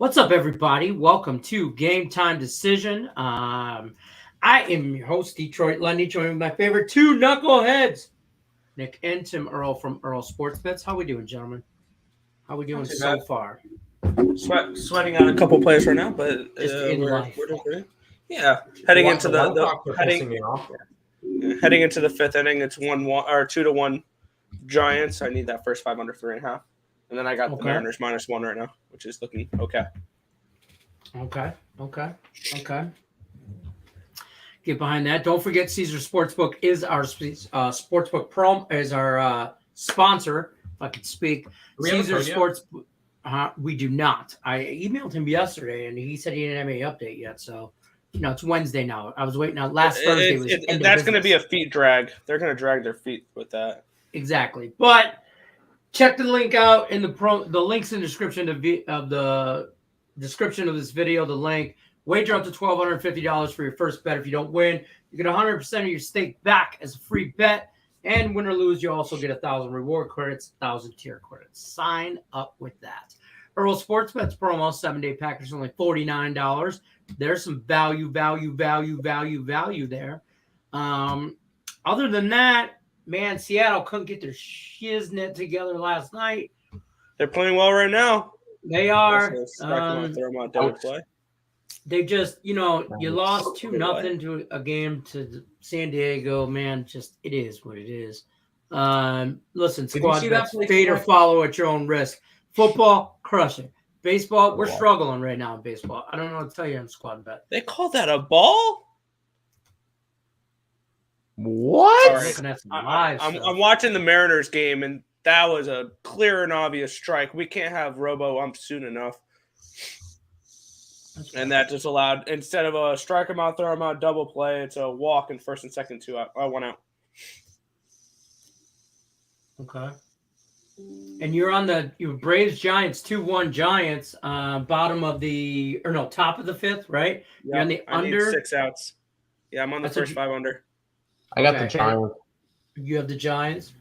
What's up, everybody? Welcome to Game Time Decision. I am your host, Detroit Lenny, joined with my favorite two knuckleheads, Nick and Tim Earl from Earl Sports Bets. How we doing, gentlemen? How we doing so bad. far? Sweating on a couple players right now, but Just in we're life. doing good. Yeah, heading into pissing me off. heading into the fifth inning, it's 1-1 or 2-1 Giants. I need that first 5 under 3.5, and then I got the Mariners -1 right now, which is looking okay. Okay. Get behind that. Don't forget, Caesar Sportsbook is our Sportsbook Pro is our sponsor. If I could speak, Caesar Sports. We do not. I emailed him yesterday, and he said he didn't have any update yet. So, it's Wednesday now. I was waiting out. Last Thursday was that's going to be a feet drag. They're going to drag their feet with that. Exactly. But check the link out in the links in the description of the description of this video. The link. Wager up to $1,250 for your first bet. If you don't win, you get 100% of your stake back as a free bet. And win or lose, you also get 1,000 reward credits, 1,000 tier credits. Sign up with that. Earl Sports Bets promo, 7-day package, only $49. There's some value there. Other than that, man, Seattle couldn't get their shiznit together last night. They're playing well right now. They are. Throw them out double play. They just, you lost 2-0 to a game to San Diego, man. Just, it is what it is. Listen, squad bets, fade or follow at your own risk. Football, crushing. Baseball, we're struggling right now in baseball. I don't know what to tell you on squad bet. They call that a ball? What? I'm watching the Mariners game, and that was a clear and obvious strike. We can't have robo-ump soon enough. And that just allowed, instead of a strike him out, throw him out, double play, it's a walk in first and second, 1 out. Okay. And you're on the Braves Giants 2-1 Giants, top of the fifth, right? Yeah, you're on the under. Need 6 outs. Yeah, I'm on the first 5 under. I got the Giants. You have the Giants?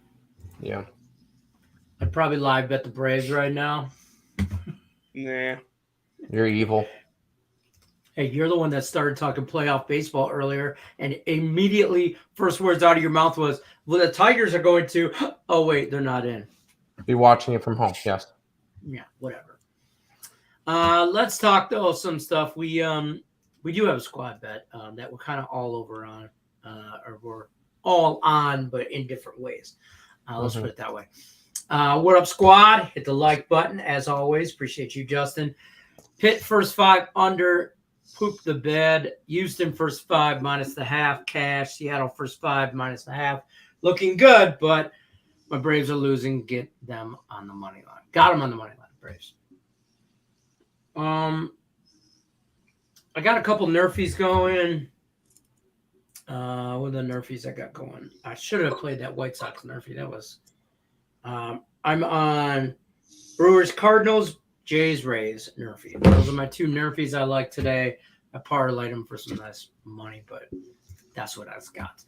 Yeah. I'd probably live bet the Braves right now. Nah. You're evil. Hey, you're the one that started talking playoff baseball earlier, and immediately first words out of your mouth was, well, the Tigers are going to, oh, wait, they're not in. Be watching it from home, yes. Yeah, whatever. Let's talk, though, some stuff. We do have a squad bet that we're kind of all over on, or we're all on, but in different ways. Let's put it that way. What up, squad? Hit the like button, as always. Appreciate you, Justin. Pitt first 5 under. Poop the bed. Houston first 5 minus the half. Cash. Seattle first 5 minus the half. Looking good, but my Braves are losing. Get them on the money line. Got them on the money line, Braves. I got a couple Nerfies going. What are the Nerfies I got going? I should have played that White Sox Nerfie. That was. I'm on Brewers Cardinals. Jays, Rays, Nerfie. Those are my 2 Nerfies I like today. I parlayed them for some nice money, but that's what I've got.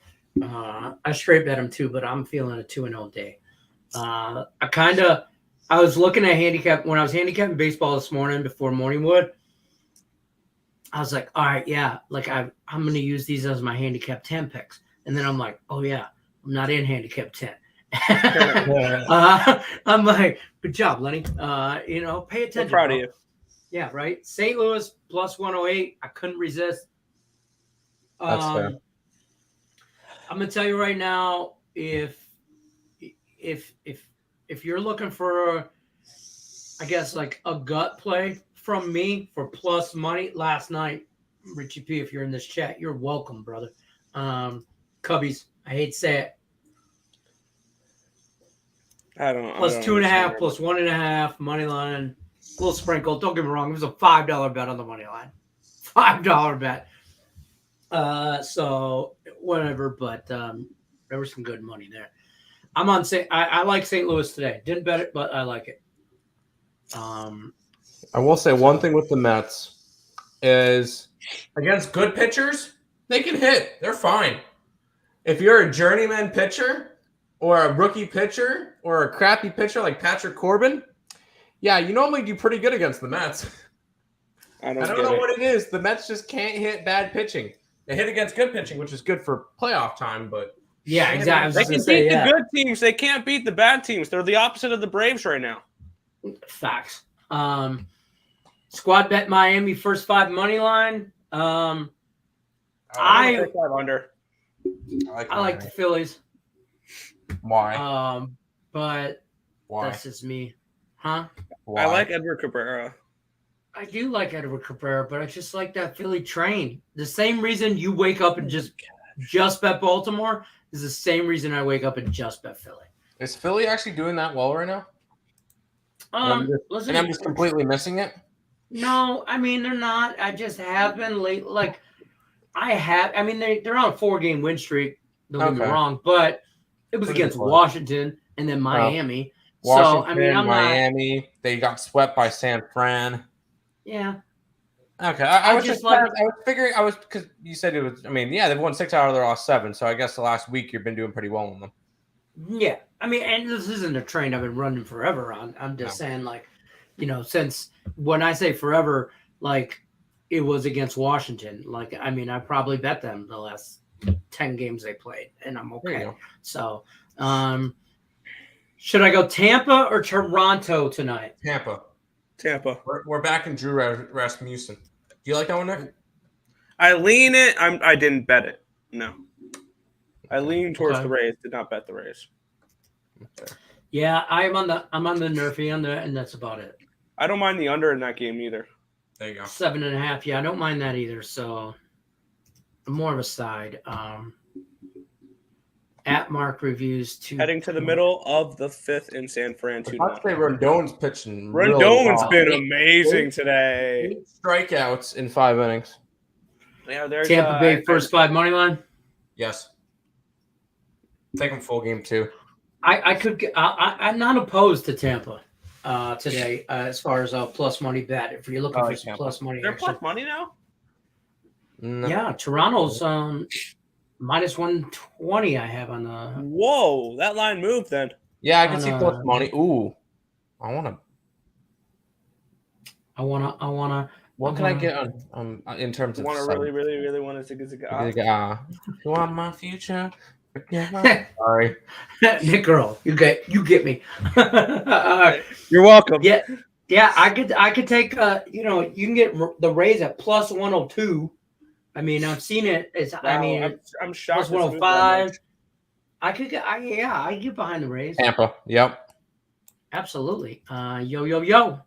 I straight bet them too, but I'm feeling a 2-0 day. I was looking at handicap when I was handicapping baseball this morning before Morningwood. I was like, all right, yeah, like I'm going to use these as my handicap 10 picks. And then I'm like, oh yeah, I'm not in handicap 10. I'm like, good job, Lenny. Pay attention. I'm proud of you. Yeah, right. St. Louis plus 108. I couldn't resist. That's fair. I'm gonna tell you right now, if you're looking for, I guess like a gut play from me for plus money last night, Richie P, if you're in this chat, you're welcome, brother. Cubbies. I hate to say it. Plus 2.5, plus 1.5 money line, a little sprinkle. Don't get me wrong, it was a $5 bet on the money line, $5 bet. So whatever, but there was some good money there. I'm on I like St. Louis today. Didn't bet it, but I like it. I will say one thing with the Mets is against good pitchers, they can hit. They're fine. If you're a journeyman pitcher or a rookie pitcher or a crappy pitcher like Patrick Corbin, yeah, you normally do pretty good against the Mets. I I don't don't get know it. what it is. The Mets just can't hit bad pitching. They hit against good pitching, which is good for playoff time, but Yeah, exactly. I was They just can gonna say, beat the yeah. good teams. They can't beat the bad teams. They're the opposite of the Braves right now. Facts. Squad bet Miami first 5 money line. I'm I gonna pick 5 under. I like the Phillies. Why? But Why? that's just me. Huh? Why? I like Edward Cabrera. I do like Edward Cabrera, but I just like that Philly train. The same reason you wake up and just bet Baltimore is the same reason I wake up and just bet Philly. Is Philly actually doing that well right now? Listen, And I'm just completely missing it. No, I mean they're not. I just have been late. Like I mean they're on a 4-game win streak. Don't get me Okay. wrong, but it was Pretty against good. Washington and then Miami. Washington, So I mean I'm Miami. They got swept by San Fran. Yeah. Okay, I was just just like- I was figuring because you said it was. I mean, yeah, they've won 6 out of their last 7, so I guess the last week you've been doing pretty well on them. Yeah, I mean, and this isn't a train I've been running forever on. I'm just saying, like, since when I say forever, like, it was against Washington. Like, I mean, I probably bet them the last 10 games they played, and I'm There you okay. go. So, should I go Tampa or Toronto tonight? Tampa. Tampa. We're back in Drew Rasmussen. Do you like that one, Nick? I lean it. I didn't bet it. No. I lean towards Okay. the Rays. Did not bet the Rays. Yeah, I'm on the Nerfy on and that's about it. I don't mind the under in that game either. There you go. 7.5. Yeah, I don't mind that either. So, more of a side. At Mark reviews to Heading to the middle of the 5th in San Fran. I thought say Rendon's pitching. Rendon's well. been amazing today. 8 strikeouts in 5 innings. Yeah, there's Tampa Bay first 5 money line. Yes. Take them full game too. I'm not opposed to Tampa today as far as a plus money bet. If you're looking for some plus money, They're action. plus money now. No. Yeah, Toronto's minus 120. I have on the. Whoa, that line moved then. Yeah, I can see plus money. Ooh, I want to. What can I get on in terms of? Want to really want to You want my future? Sorry. Nick Earl, you get me. You're welcome. Yeah. I could take. You can get the Rays at plus 102. I mean, I've seen it. I'm shocked. Plus 105. I could get. I get behind the Rays. Tampa. Yep. Absolutely. Yo.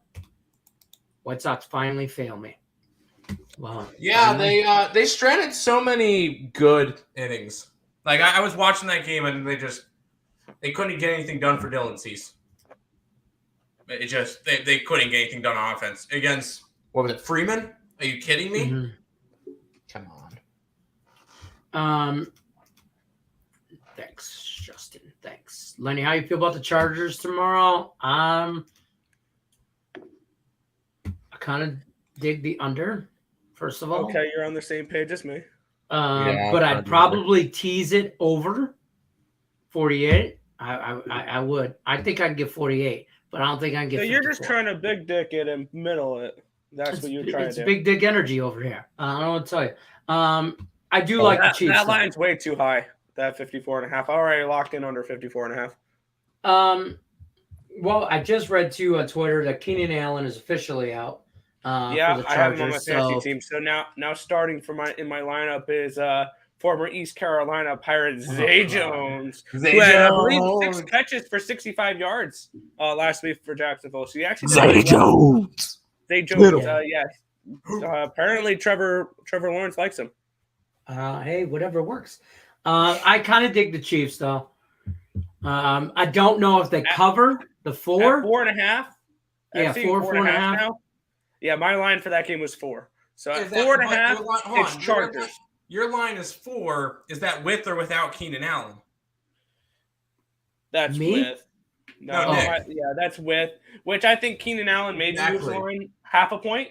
White Sox finally fail me. Wow. Yeah, they stranded so many good innings. Like I was watching that game and they couldn't get anything done for Dylan Cease. It just they couldn't get anything done on offense against what was it, Freeman? Are you kidding me? Mhm. Come on. Thanks, Justin. Thanks, Lenny. How you feel about the Chargers tomorrow? I kind of dig the under. First of all, Okay, you're on the same page as me. But I'd probably tease it over 48. I would. I think I'd get 48, but I don't think I can get. So you're just 54. trying to big dick it and middle it. That's what you're trying It's to do. big dick energy over here. I don't know what to tell you. I do like the Chiefs. That line's way too high. That 54.5. Already locked in under 54.5. Well, I just read too on Twitter that Keenan Allen is officially out. Yeah, for the I have him on my Chargers, fantasy so- team. So now starting in my lineup is former East Carolina Pirate Zay Jones, who had, I believe, 6 catches for 65 yards last week for Jacksonville. So he actually Zay Jones. Zay Jones, yes. Apparently Trevor Lawrence likes him. Hey, whatever works. I kind of dig the Chiefs though. I don't know if they cover the 4. At 4.5. Yeah, I've seen 4.5 now. Yeah, my line for that game was 4. So at Is that- 4.5, hold on, it's Chargers. Your line is 4. Is that with or without Keenan Allen? That's Me? with. No, Nick. that's with. Which I think Keenan Allen maybe moves the line half a point.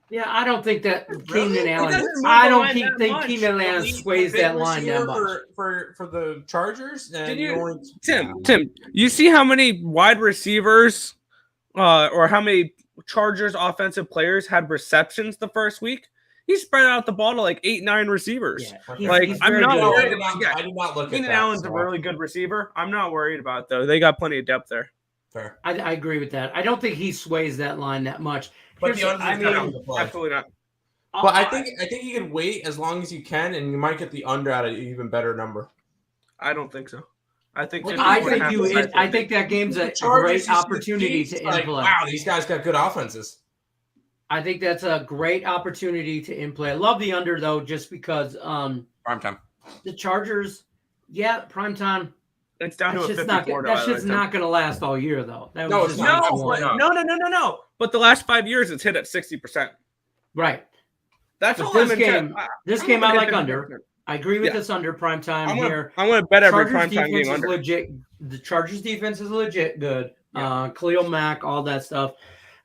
Yeah, I don't think that Really? Keenan He Allen. doesn't move I the don't line that think much. Keenan Allen sways Big that line that receiver much. for the Chargers. And Did you- only- Tim, you see how many wide receivers or how many Chargers offensive players had receptions the first week. He spread out the ball to like 8-9 receivers. Yeah, Like, I'm not worried. I did not look at Keenan that. Allen's a really good receiver. I'm not worried about it, though. They got plenty of depth there. Fair. I agree with that. I don't think he sways that line that much. But the under Absolutely not. But I think you can wait as long as you can, and you might get the under at an even better number. I don't think so. I think that game's a great opportunity to like, in-play. wow, these guys got good offenses. I think that's a great opportunity to in-play. I love the under, though, just because Prime time. the Chargers, prime time. It's down to a 54. That shit's not going to last all year, though. No. But the last 5 years, it's hit at 60%. Right. That's but all. This game I like under. I agree with this under prime time here. I'm going to bet every prime time game under. Legit. The Chargers defense is legit good. Yeah. Khalil Mack, all that stuff.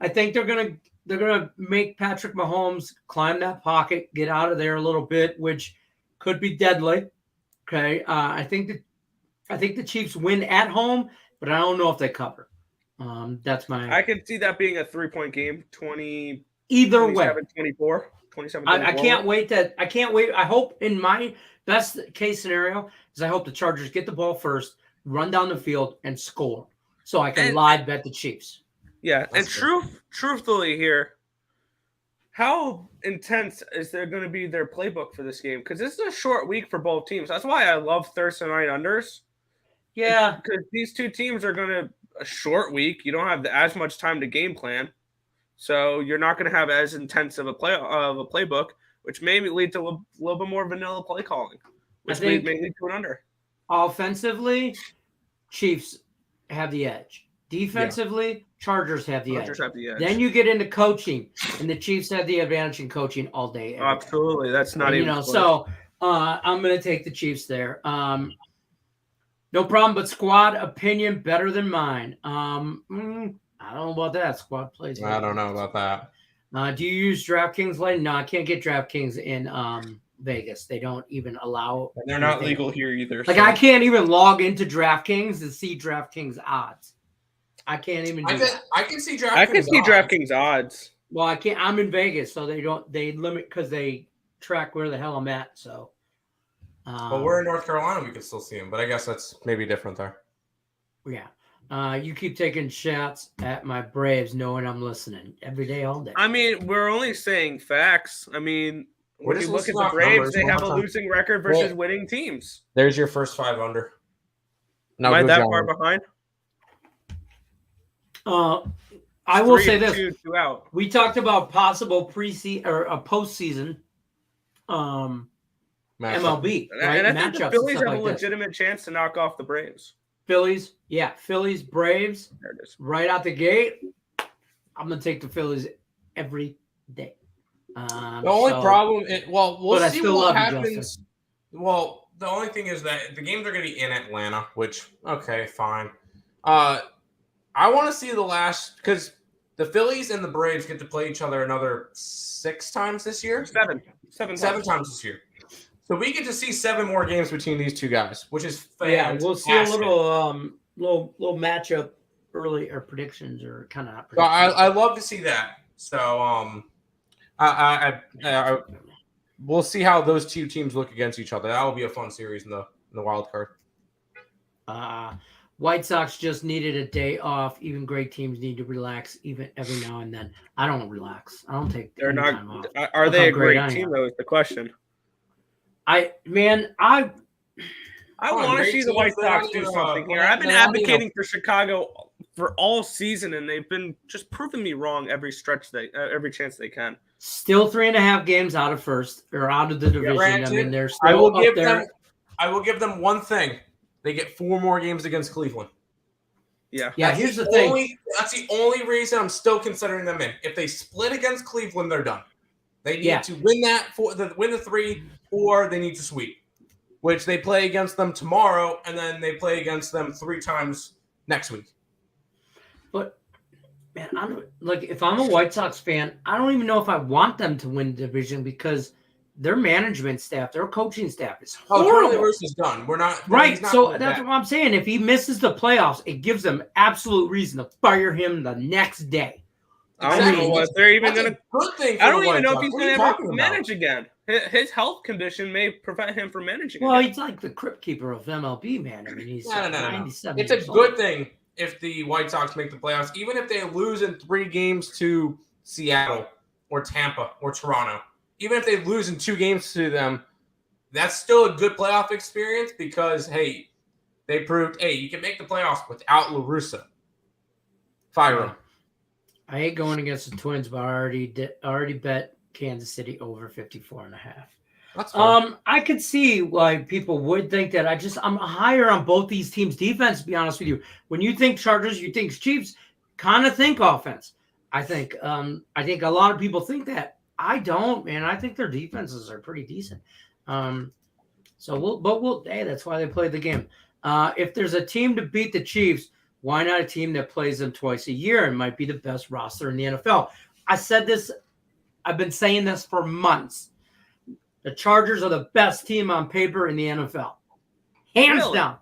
I think they're gonna make Patrick Mahomes climb that pocket, get out of there a little bit, which could be deadly. Okay. I think the Chiefs win at home, but I don't know if they cover. That's my. I can see that being a 3-point game. 20. Either way. 24. 27. I can't wait. I hope in my best case scenario is I hope the Chargers get the ball first, run down the field, and score, so I can live bet the Chiefs. Yeah, and truthfully here, how intense is there going to be their playbook for this game? Because this is a short week for both teams. That's why I love Thursday night unders. Yeah, because these two teams are going to a short week. You don't have as much time to game plan. So you're not going to have as intense of a playbook, which may lead to a little bit more vanilla play calling, which may lead to an under. Offensively, Chiefs have the edge. Defensively, Chargers have the edge. Then you get into coaching, and the Chiefs have the advantage in coaching all day. Absolutely, that's not even close. So I'm going to take the Chiefs there. No problem, but squad opinion better than mine. I don't know about that. Squad plays. I don't know about that. Do you use DraftKings, Lenny? No, I can't get DraftKings in Vegas. They don't even allow. And they're not legal here either. Like, I can't even log into DraftKings to see DraftKings odds. I can't even do that. I can see DraftKings. I can see DraftKings odds. Well, I can't. I'm in Vegas, so they limit because they track where the hell I'm at. So. Well, we're in North Carolina. We could still see them, but I guess that's maybe different there. Yeah. You keep taking shots at my Braves, knowing I'm listening every day, all day. I mean, we're only saying facts. I mean, when you look at the Braves, they have a losing record versus winning teams. There's your first 5 under. Am I that far behind? I will say this: 2 out. We talked about possible preseason or a postseason MLB, right? And I think the Phillies have a legitimate chance to knock off the Braves. Phillies, Braves. There it is. Right out the gate, I'm gonna take the Phillies every day. The only problem, we'll see what happens. Well, the only thing is that the games are going to be in Atlanta, which fine. I want to see the last because the Phillies and the Braves get to play each other another 6 times this year. 7 times this year. So we get to see 7 more games between these two guys, which is fantastic. Yeah, we'll see a little matchup early or predictions or kind of. So I love to see that. So we'll see how those two teams look against each other. That will be a fun series in the wild card. White Sox just needed a day off. Even great teams need to relax even every now and then. I don't relax. I don't take. They're not. Time off. Are they a great team though? Is the question. I want to see the White Sox do something here. I've been advocating for Chicago for all season, and they've been just proving me wrong every chance they can. Still 3.5 games out of first or out of the division. Granted, I mean, they're still up there. I will give them one thing: they get 4 more games against Cleveland. Yeah. Here's the thing. That's the only reason I'm still considering them in. If they split against Cleveland, they're done. They need to win win the 3, or they need to sweep. Which they play against them tomorrow, and then they play against them 3 times next week. But man, if I'm a White Sox fan, I don't even know if I want them to win the division because their management staff, their coaching staff is Oh, horrible. Charlie Roos is done. We're not Right. he's not So coming that's back. what I'm saying. If he misses the playoffs, it gives them absolute reason to fire him the next day. I don't know what they're even That's going to. a good thing. For I don't the even White know if Sox. he's What going are to you ever talking about? manage again. His health condition may prevent him from managing Well, again. he's like the crypt keeper of MLB, man. I mean, he's No. 97 It's a years good old. thing if the White Sox make the playoffs, even if they lose in 3 games to Seattle or Tampa or Toronto. Even if they lose in 2 games to them, that's still a good playoff experience because, hey, they proved, hey, you can make the playoffs without La Russa. Fire him. I hate going against the Twins, but I already bet Kansas City over 54.5. That's fine. I could see why people would think that. I'm higher on both these teams' defense, to be honest with you. When you think Chargers, you think Chiefs, kind of think offense. I think a lot of people think that. I don't, man. I think their defenses are pretty decent. Hey, that's why they play the game. If there's a team to beat the Chiefs, why not a team that plays them twice a year and might be the best roster in the NFL? I said this. I've been saying this for months. The Chargers are the best team on paper in the NFL. Hands down.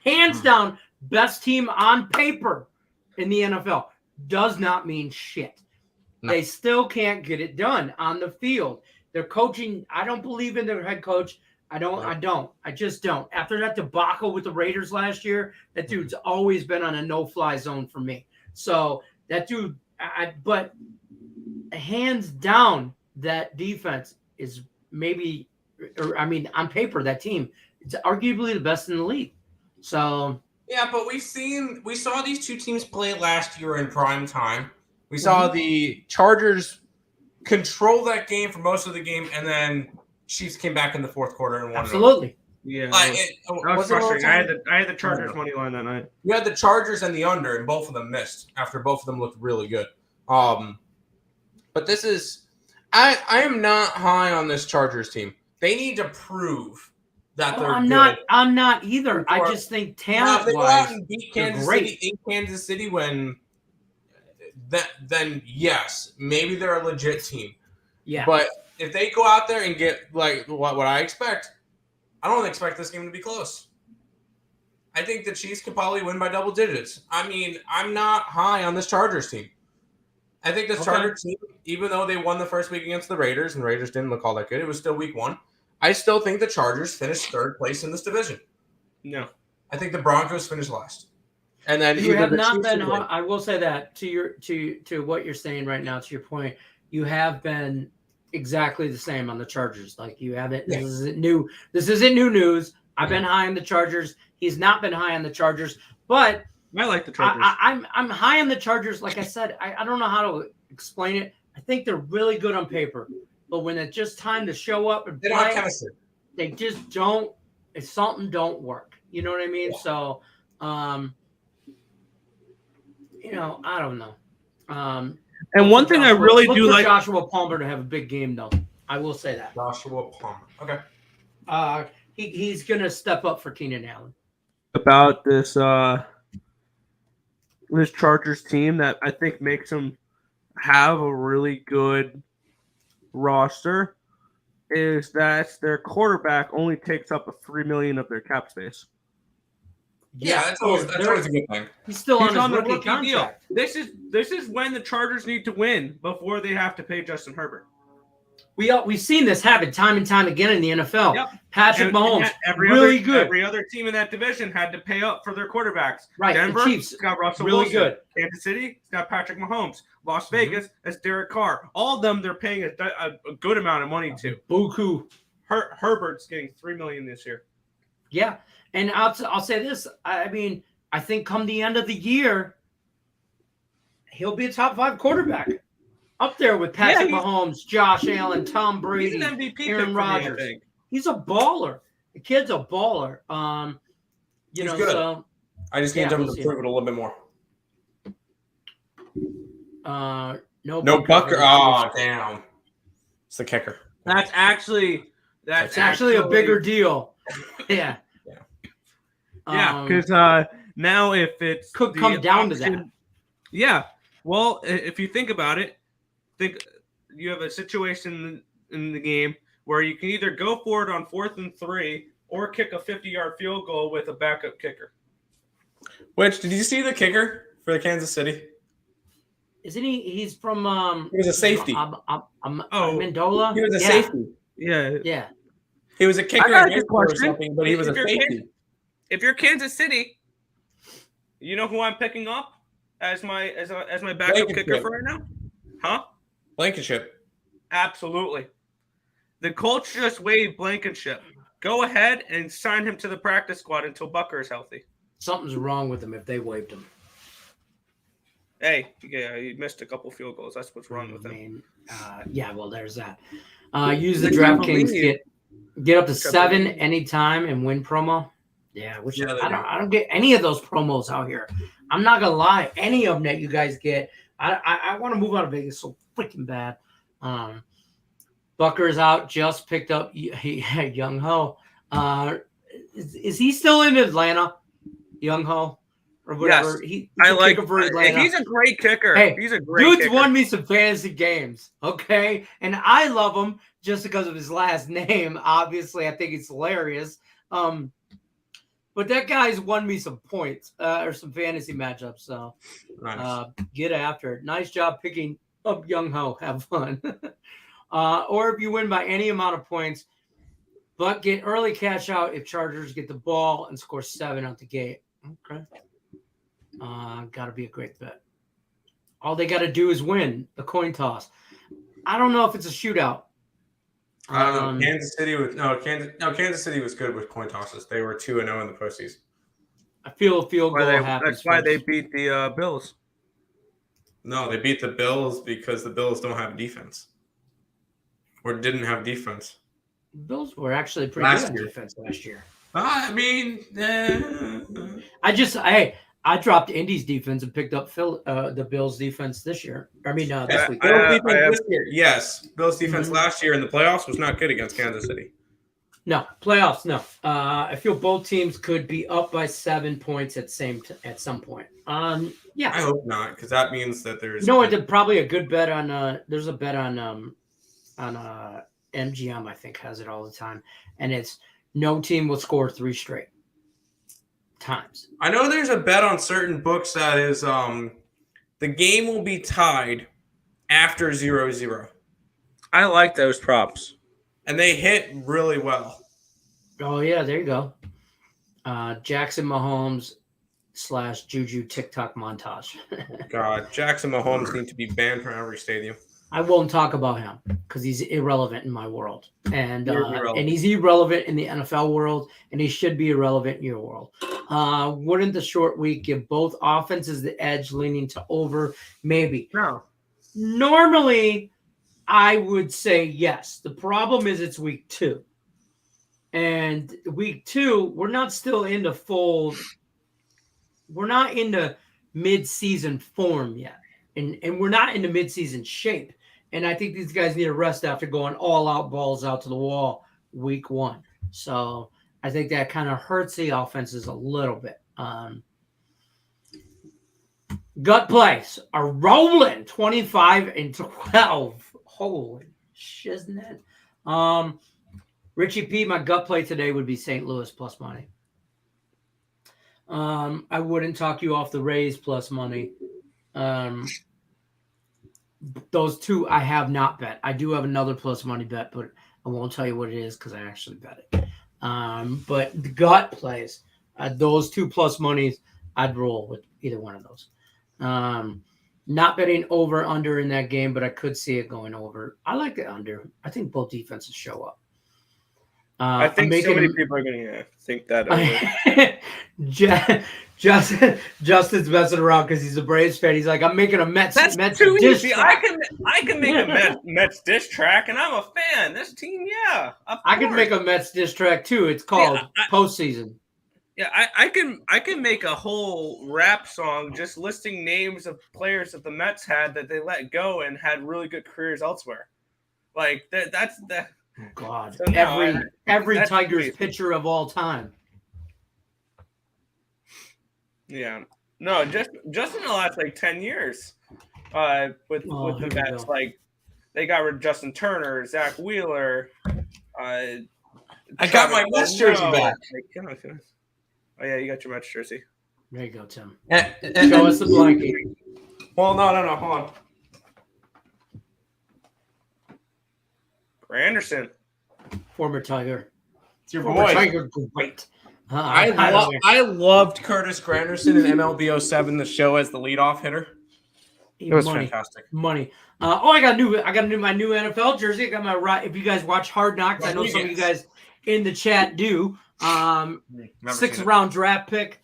Hands down, best team on paper in the NFL. Does not mean shit. No. They still can't get it done on the field. Their coaching, I don't believe in their head coach. I just don't. After that debacle with the Raiders last year, that dude's always been on a no-fly zone for me. So that dude, but hands down, that defense is on paper, that team, it's arguably the best in the league. So yeah, but we saw these 2 teams play last year in prime time. We saw the Chargers control that game for most of the game, and then Chiefs came back in the 4th quarter and won. Absolutely. Yeah, that was frustrating. I had the Chargers money line that night. You had the Chargers and the under, and both of them missed after both of them looked really good. But this is, I am not high on this Chargers team. They need to prove that they're good. I'm not either. I just think talent-wise, if they go out and beat Kansas City in Kansas City, then yes, maybe they're a legit team. Yeah. But if they go out there and get like what I expect, I don't expect this game to be close. I think the Chiefs could probably win by double digits. I mean, I'm not high on this Chargers team. I think this Chargers team, even though they won the first week against the Raiders, and the Raiders didn't look all that good, it was still week 1. I still think the Chargers finished 3rd place in this division. No. I think the Broncos finished last. And then you have not been. I will say that to what you're saying right now. To your point, you have been exactly the same on the Chargers. Like you haven't. This isn't new. This isn't new news. I've been high on the Chargers. He's not been high on the Chargers, but I like the Chargers. I'm high on the Chargers. Like I said, I don't know how to explain it. I think they're really good on paper, but when it's just time to show up and play, they just don't. If something don't work, you know what I mean. Yeah. So, I don't know. And one thing I really do like Joshua Palmer to have a big game, though. I will say that. Joshua Palmer. Okay. He's going to step up for Keenan Allen. About this this Chargers team that I think makes them have a really good roster is that their quarterback only takes up $3 million of their cap space. Yeah, that's always a good thing. He's still on the rookie contract. Deal. This is when the Chargers need to win before they have to pay Justin Herbert. We've seen this happen time and time again in the NFL. Yep. Patrick Mahomes, good. Every other team in that division had to pay up for their quarterbacks. Right. Denver, the Chiefs, got Russell really Wilson. Good. Kansas City, it's got Patrick Mahomes. Las Vegas, it's Derek Carr. All of them, they're paying a good amount of money to. Buku. Herbert's getting $3 million this year. Yeah, and I'll say this. I mean, I think come the end of the year, he'll be a top 5 quarterback. Up there with Patrick Mahomes, Josh Allen, Tom Brady, he's an MVP Aaron Rodgers. He's a baller. The kid's a baller. He's good. So I just need him to prove it a little bit more. No Bucker. Oh, damn. It's the kicker. That's actually a bigger deal. Yeah. Yeah, because now if it could come down to that. Yeah. Well, if you think about it, you have a situation in the game where you can either go for it on 4th and 3 or kick a 50-yard field goal with a backup kicker. Which, did you see the kicker for the Kansas City? Isn't he? He's from. He was a safety. Amendola. He was a safety. Yeah. He was a kicker or something, but he was a safety. If you're Kansas City, you know who I'm picking up as my backup kicker for right now? Huh? Blankenship. Absolutely. The Colts just waived Blankenship. Go ahead and sign him to the practice squad until Bucker is healthy. Something's wrong with him if they waived him. Hey, yeah, he missed a couple field goals. That's what's wrong with him. Yeah, well, there's that. Use the DraftKings get up to 7 anytime and win promo. Yeah, I don't get any of those promos out here. I'm not gonna lie, any of them that you guys get. I want to move out of Vegas so freaking bad. Bucker's out. Just picked up Young Ho. Is he still in Atlanta? Young Ho or whatever. Yes. I like him for Atlanta. He's a great kicker. Hey, he's a great dude's kicker. won me some fantasy games, okay? And I love him just because of his last name. Obviously, I think it's hilarious. But that guy's won me some points or some fantasy matchups. So Nice. Get after it. Nice job picking up Young Ho. Have fun. Or if you win by any amount of points, but get early cash out if Chargers get the ball and score 7 out the gate. Okay. Got to be a great bet. All they got to do is win the coin toss. I don't know if it's a shootout. I don't know. Kansas City was good with coin tosses. They were 2-0 in the postseason. I feel a field goal happens. That's why they beat the Bills. No, they beat the Bills because the Bills don't have defense. Or didn't have defense. Bills were actually pretty good on defense last year. I mean, I dropped Indy's defense and picked up the Bills' defense this year. I mean, this week. This year, yes. Bills' defense last year in the playoffs was not good against Kansas City. No, playoffs, no. I feel both teams could be up by 7 points at some point. Yeah. I hope not, because that means that there's... You know what? Probably a good bet on there's a bet on MGM, I think, has it all the time. And it's no team will score 3 straight times. I know there's a bet on certain books that is the game will be tied after 0-0. I like those props. And they hit really well. Oh, yeah, there you go. Jackson Mahomes / Juju TikTok montage. God, Jackson Mahomes needs to be banned from every stadium. I won't talk about him because he's irrelevant in my world. And he's irrelevant in the NFL world, and he should be irrelevant in your world. Wouldn't the short week give both offenses the edge leaning to over? Maybe. No. Normally, I would say yes. The problem is it's week 2. And week 2, we're not still into we're not into mid-season form yet. And we're not into mid-season shape. And I think these guys need a rest after going all out, balls out to the wall week 1. So I think that kind of hurts the offenses a little bit. Gut plays are rolling 25-12. Holy shiznit. Richie P, my gut play today would be St. Louis plus money. I wouldn't talk you off the Rays plus money. Those 2 I have not bet. I do have another plus money bet, but I won't tell you what it is because I actually bet it. But the gut plays, those 2 plus monies, I'd roll with either one of those. Not betting over under in that game, but I could see it going over. I like the under. I think both defenses show up. I think so many people are going to think that over. Justin's messing around because he's a Braves fan. He's like, I'm making a Mets. That's Mets too diss easy. track. I can make a Mets diss track, and I'm a fan. This team, yeah. I can make a Mets diss track too. It's called Postseason. Yeah, I can make a whole rap song just listing names of players that the Mets had that they let go and had really good careers elsewhere. Like that's the. Oh God, So every Tigers pitcher of all time. Yeah, no, just in the last 10 years, with the Mets, they got rid of Justin Turner, Zach Wheeler, I got my Mets jersey back. Oh yeah, you got your Mets jersey. There you go, Tim. And Show us the blanket. well, no, hold on. Anderson. Former Tiger. It's your Former boy. Tiger, great. I loved Curtis Granderson in MLB 07, the show as the leadoff hitter. It was fantastic. Money. I got my new NFL jersey. I got my if you guys watch Hard Knocks, I know some of you guys in the chat do. 6th round draft pick,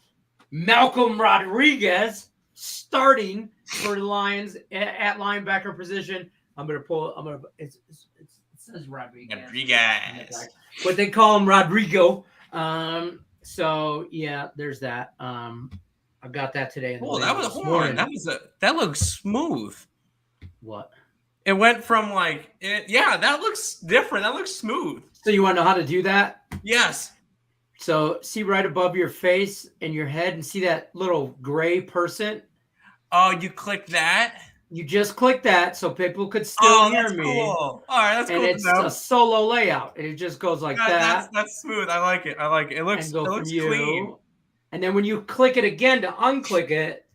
Malcolm Rodriguez, starting for the Lions at linebacker position. It says Rodriguez. But they call him Rodrigo. So yeah, there's that. I got that today. Oh, that looks smooth. What? It went from that looks different. That looks smooth. So you want to know how to do that? Yes. So see right above your face and your head and see that little gray person? Oh, you click that? You just click that so people could still hear me. Cool. All right, that's cool. And it's a solo layout. And it just goes like that. That's smooth. I like it. It looks clean. And then when you click it again to unclick it,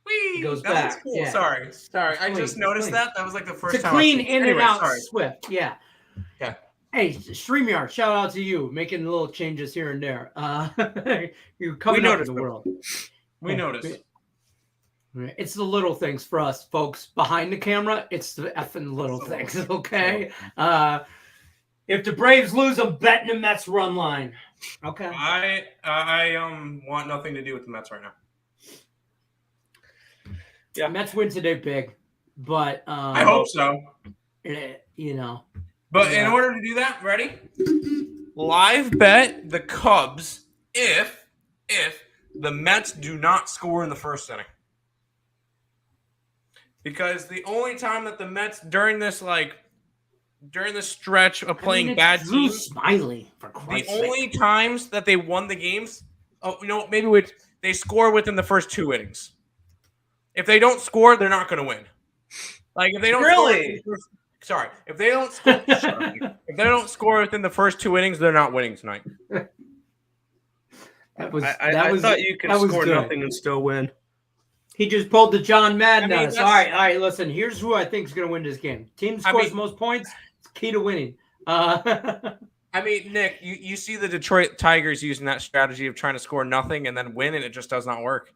it goes back. Looks cool. Yeah. Sorry. I just noticed that. That was like the first it's time. It's clean in and out sorry. swift. Yeah. Yeah. Hey, StreamYard, shout out to you, making little changes here and there. You're coming up in the world. We noticed. It's the little things for us, folks. Behind the camera, it's the effing little things, okay? If the Braves lose, I'm betting the Mets run line. Okay. I want nothing to do with the Mets right now. Yeah, Mets win today big, but I hope so. But in order to do that, ready? Live bet the Cubs if the Mets do not score in the first inning. Because the only time that the Mets during this stretch of playing bad teams, Smiley, for Christ's sake. only times that they won the games, they score within the first 2 innings. If they don't score, they're not going to win. Like if they don't if they don't score within the first 2 innings, they're not winning tonight. I thought you could score nothing and still win. He just pulled the John Madden on us. All right. Listen, here's who I think is going to win this game. Team scores most points. It's key to winning. Nick, you see the Detroit Tigers using that strategy of trying to score nothing and then win, and it just does not work.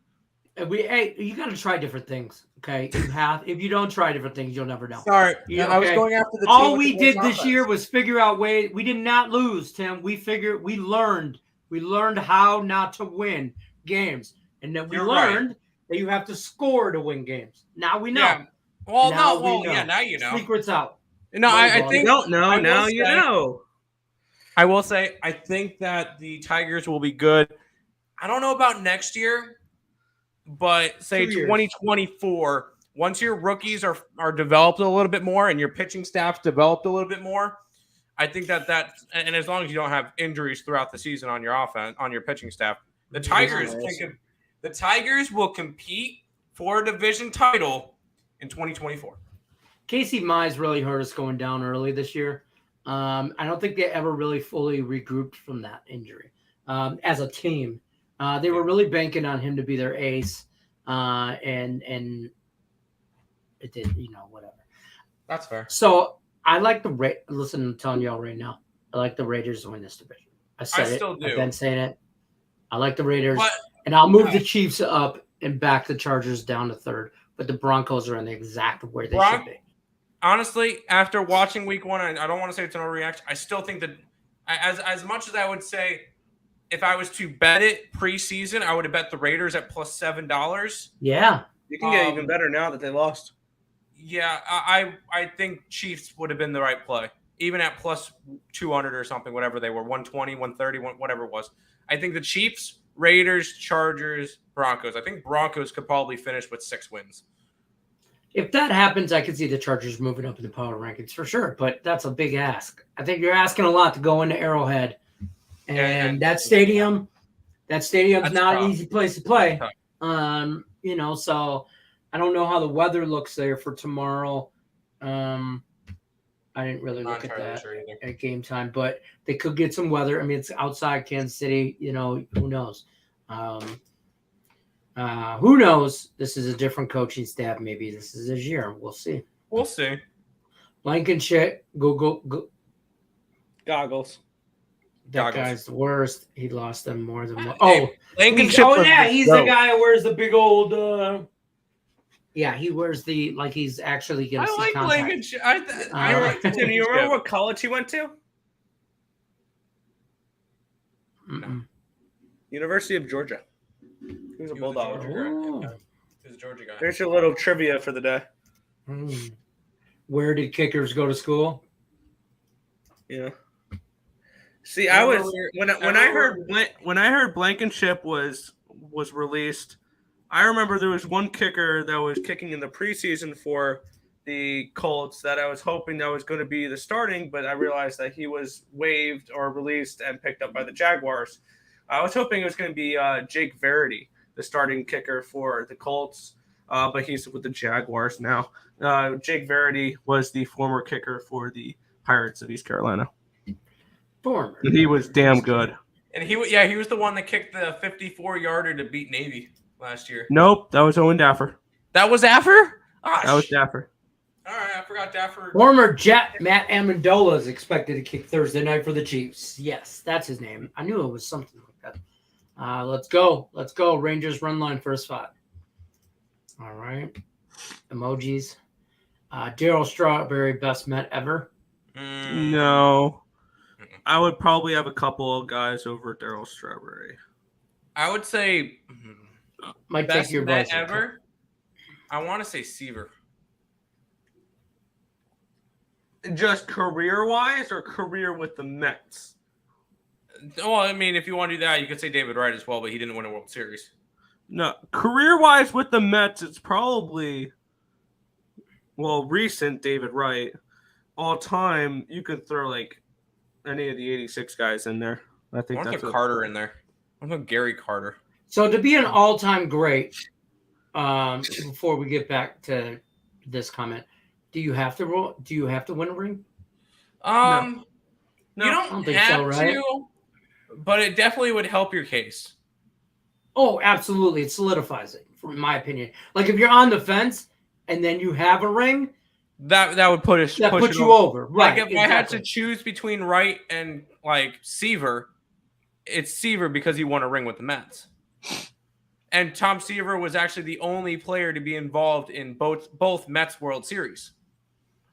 You got to try different things. Okay, if you don't try different things, you'll never know. Sorry, I was going after the. All we did this year was figure out ways. We did not lose, Tim. We learned how not to win games, and then we learned that you have to score to win games. Now we know. Yeah. Well, now you know. Secret's out. No, I think you don't know. Now you know. I will say, I think that the Tigers will be good. I don't know about next year, but say 2024, once your rookies are developed a little bit more and your pitching staff's developed a little bit more, I think that and as long as you don't have injuries throughout the season on your offense, on your pitching staff, the Tigers will compete for a division title in 2024. Casey Mize really hurt us going down early this year. I don't think they ever really fully regrouped from that injury as a team. They were really banking on him to be their ace, and it did, whatever. That's fair. So I like listen, I'm telling y'all right now, I like the Raiders to win this division. I still do. I've been saying it. I like the Raiders, and I'll move the Chiefs up and back the Chargers down to third. But the Broncos are in the exact where they should be. Honestly, after watching Week 1, I don't want to say it's an overreaction. I still think that as much as I would say, if I was to bet it preseason, I would have bet the Raiders at plus $7. Yeah, you can get even better now that they lost. Yeah, I think Chiefs would have been the right play, even at plus 200 or something, whatever they were, 120, 130, whatever it was. I think the Chiefs, Raiders, Chargers, Broncos. I think Broncos could probably finish with 6 wins. If that happens, I could see the Chargers moving up in the power rankings for sure, but that's a big ask. I think you're asking a lot to go into Arrowhead, and that stadium's not an easy place to play. So I don't know how the weather looks there for tomorrow. I didn't really Not look at entirely that sure either. at game time, but they could get some weather. I mean, it's outside Kansas City. You know, who knows? Who knows? This is a different coaching staff. Maybe this is his year. We'll see. We'll see. Blankenship, go. Goggles. That Goggles. guy's the worst. He lost them more than one. Hey, Oh, Blankenship was he's the the goat. guy who wears the big old. Yeah, he wears the like he's actually gonna I see like contact. Blankenship. Tim, you remember what college he went to? Mm-mm. University of Georgia. He was a He was a Bulldog. Georgia guy. Ooh. Yeah. He's a Georgia guy. There's your little trivia for the day. Where did kickers go to school? Yeah. See, I was when I heard Blankenship was released. I remember there was one kicker that was kicking in the preseason for the Colts that I was hoping that was going to be the starting, but I realized that he was waived or released and picked up by the Jaguars. I was hoping it was going to be Jake Verity, the starting kicker for the Colts, but he's with the Jaguars now. Jake Verity was the former kicker for the Pirates of East Carolina. Former. And he was damn good. And he was the one that kicked the 54-yarder to beat Navy last year. Nope, that was Owen Daffer. That was Affer? That was Daffer. All right, I forgot Daffer. Former Jet Matt Amendola is expected to kick Thursday night for the Chiefs. Yes, that's his name. I knew it was something like that. Let's go. Rangers run line first 5. All right. Emojis. Daryl Strawberry, best Met ever. No. I would probably have a couple of guys over Daryl Strawberry. I would say Might best take your Met buzzer. ever. I want to say Seaver. Just career-wise or career with the Mets? Well, I mean, if you want to do that, you could say David Wright as well, but he didn't win a World Series. No, career-wise with the Mets, it's probably, recent David Wright. All time, you could throw like any of the 86 guys in there. I I think want to that's put Carter in there. I want to put Gary Carter. So to be an all-time great, before we get back to this comment, do you have to win a ring? No. You don't have to, but it definitely would help your case. Oh, absolutely. It solidifies it, from my opinion. Like if you're on the fence and then you have a ring, That would push you over. Right. Like if I had to choose between Wright and like Seaver, it's Seaver because he won a ring with the Mets. And Tom Seaver was actually the only player to be involved in both Mets World Series.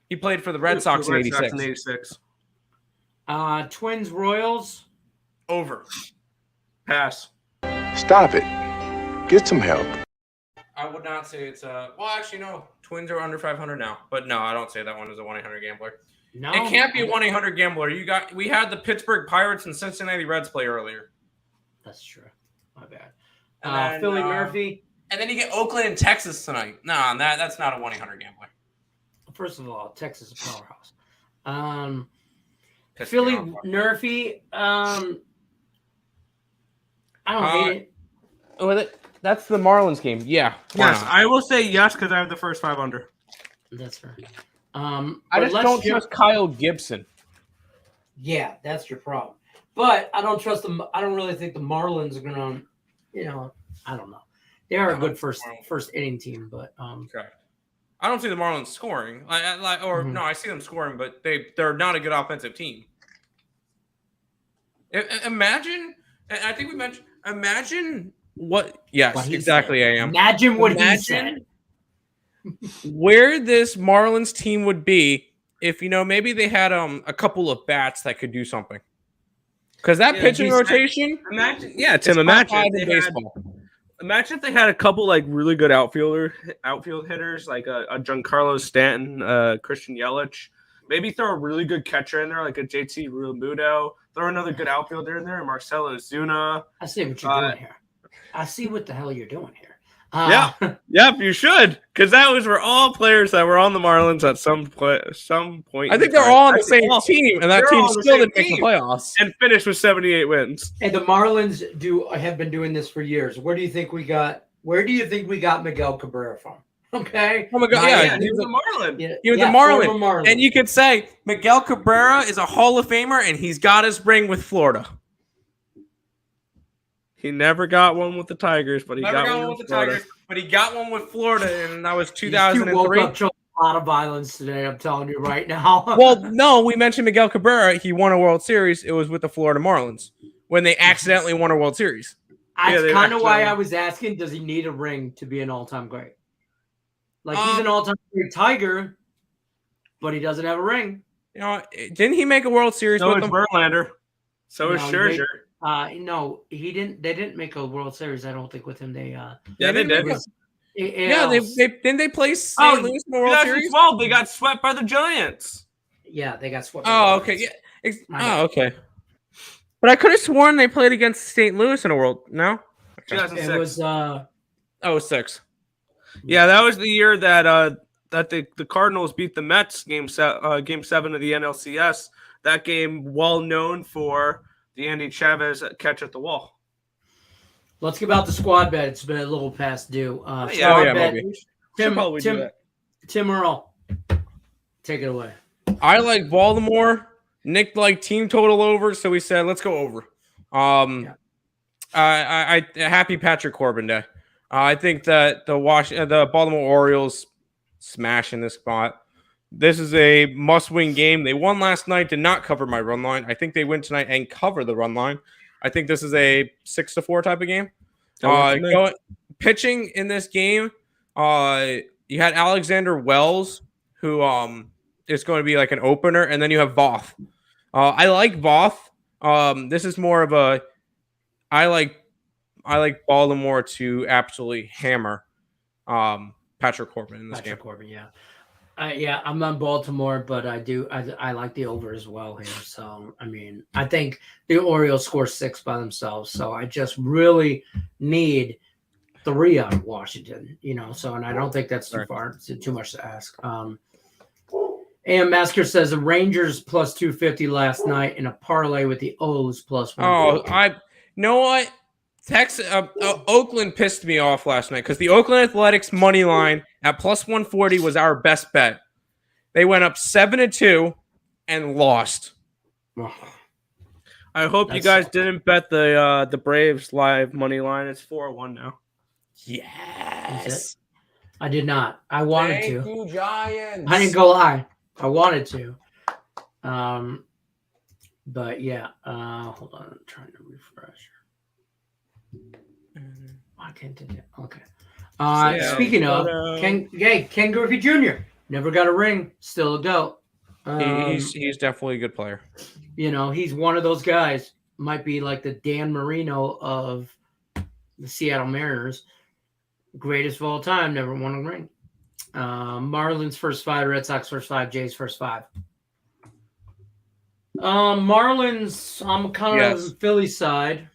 He played for the Red Sox in 86. Twins Royals. Over. Pass. Stop it. Get some help. I would not say it's well, actually, no. Twins are under 500 now. But no, I don't say that one is a 1-800 gambler. No, It can't be a 1-800 gambler. We had the Pittsburgh Pirates and Cincinnati Reds play earlier. That's true. My bad. And then, Philly Murphy. And then you get Oakland and Texas tonight. No, that's not a 1-800 gambler. First of all, Texas is a powerhouse. Pissed Philly me off. Murphy. I don't hate it. That's the Marlins game. Yeah. Yes, I will say yes because I have the first 5 under. That's fair. I just don't trust Kyle Gibson. Yeah, that's your problem. But I don't trust them. I don't really think the Marlins are gonna. I don't know. They are a good first inning team, but Correct. I don't see the Marlins scoring. No, I see them scoring, but they're not a good offensive team. Imagine, and I think we mentioned. Imagine what? Yes, what he exactly. said. I am. Imagine what he said. Where this Marlins team would be if maybe they had a couple of bats that could do something. Because that pitching rotation. Imagine if they had a couple like really good outfield hitters like a Giancarlo Stanton, Christian Yelich. Maybe throw a really good catcher in there like a JT Realmuto. Throw another good outfielder in there, Marcelo Zuna. I see what you're doing here. I see what the hell you're doing here. Yep, you should, because that were all players that were on the Marlins at some point. I think they're all on the same team, and that team still didn't make the playoffs and finished with 78 wins. And the Marlins have been doing this for years. Where do you think we got Miguel Cabrera from? Okay. Oh my God, Yeah, yeah, he was a Marlin. Yeah, he was yeah, a Marlin. former Marlin. And you could say Miguel Cabrera is a Hall of Famer, and he's got his ring with Florida. He never got one with the Tigers, but he Never got one with the Florida. Tigers, but he got one with Florida, and that was These two woke 2003. up to a lot of violence today. I'm telling you right now. Well, no, we mentioned Miguel Cabrera. He won a World Series. It was with the Florida Marlins when they accidentally won a World Series. That's they kind of why actually- I was asking, does he need a ring to be an all-time great? Like, he's an all-time great Tiger, but he doesn't have a ring. You know, didn't he make a World Series So with is them? Verlander. So is No, he Scherzer. No, he didn't. They didn't make a World Series, I don't think, with him. They Yeah, they didn't did. make Yeah, they didn't they play St. Louis in the World Series? 2012, they got swept by the Giants. Yeah, they got swept. Oh, okay. Yeah. My bad. Oh, okay. But I could have sworn they played against St. Louis in a World. No? 2006. It was 06. Yeah, that was the year that the Cardinals beat the Mets game 7 of the NLCS. That game, well known for the Andy Chavez catch at the wall. Let's give out the squad bet. It's been a little past due. yeah, Squad bet. maybe. Tim Earl, take it away. I like Baltimore. Nick liked team total over, so we said let's go over. I happy Patrick Corbin Day. I think that the Baltimore Orioles smash in this spot. This is a must-win game. They won last night, did not cover my run line. I think they win tonight and cover the run line. I think this is a 6-4 type of game. Pitching in this game, you had Alexander Wells, who is going to be like an opener, and then you have Voth. I like Voth. This is more of a I like Baltimore to absolutely hammer Patrick Corbin in this game. Corbin, yeah. I'm on Baltimore, but I like the over as well here. So, I mean, I think the Orioles score 6 by themselves. So I just really need 3 out of Washington, so, and I don't think that's too far, too much to ask. AM Masker says the Rangers plus 250 last night in a parlay with the O's plus 150. Oh, you know what? Oakland pissed me off last night because the Oakland Athletics money line at plus 140 was our best bet. They went up 7-2 and lost. I hope you guys didn't bet the Braves live money line. It's 4-1 now. Yes. I did not. I wanted to. Thank you, Giants. I didn't go lie. I wanted to. But yeah. Hold on. I'm trying to refresh. Why can't it? Okay. Speaking of Ken Griffey Jr. never got a ring. Still a GOAT. He's definitely a good player. He's one of those guys. Might be like the Dan Marino of the Seattle Mariners. Greatest of all time. Never won a ring. Marlins first 5, Red Sox first 5, Jays first 5. Marlins, I'm kind of on Philly side.